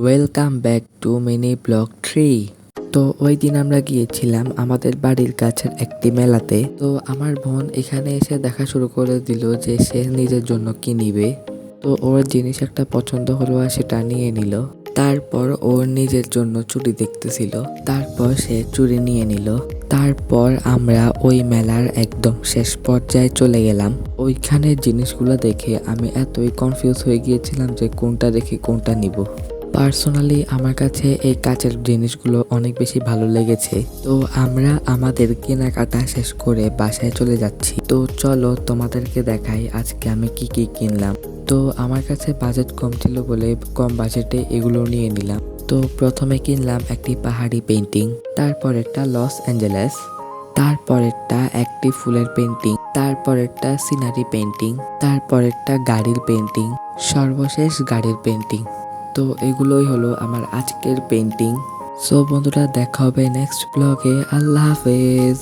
Welcome back to mini blog 3। তো ওই দিন আমরা গিয়েছিলাম আমাদের বাড়ির কাছের একটি মেলাতে। তো আমার বোন এখানে এসে দেখা শুরু করে দিল যে সে নিজের জন্য কি নিবে। তো ওর জিনিস একটা পছন্দ হলো আর সেটা নিয়ে নিল। তারপর ওর নিজের জন্য চুড়ি দেখতেছিল, তারপর সে চুড়ি নিয়ে নিল। তারপর আমরা ওই মেলার একদম শেষ পর্যায়ে চলে গেলাম। ওইখানের জিনিসগুলো দেখে আমি এতই কনফিউজ হয়ে গিয়েছিলাম যে কোনটা রেখে কোনটা নিব। পার্সোনালি আমার কাছে এই কাচের জিনিসগুলো অনেক বেশি ভালো লেগেছে। তো আমরা আমাদের কেনাকাটা শেষ করে বাসায় চলে যাচ্ছি। তো চলো তোমাদেরকে দেখাই আজকে আমি কি কি কিনলাম। তো আমার কাছে বাজেট কম ছিল বলে কম বাজেটে এগুলো নিয়ে নিলাম। তো প্রথমে কিনলাম একটি পাহাড়ি পেন্টিং, তারপর একটা লস অ্যাঞ্জেলেস, তারপর একটি ফুলের পেন্টিং, তারপর একটা সিনারি পেন্টিং, তারপর একটা গাড়ির পেন্টিং, সর্বশেষ গাড়ির পেন্টিং। তো এগুলোই হলো আমার আজকের পেন্টিং। সো বন্ধুরা, দেখা হবে নেক্সট ব্লগে। আল্লাহ হাফেজ।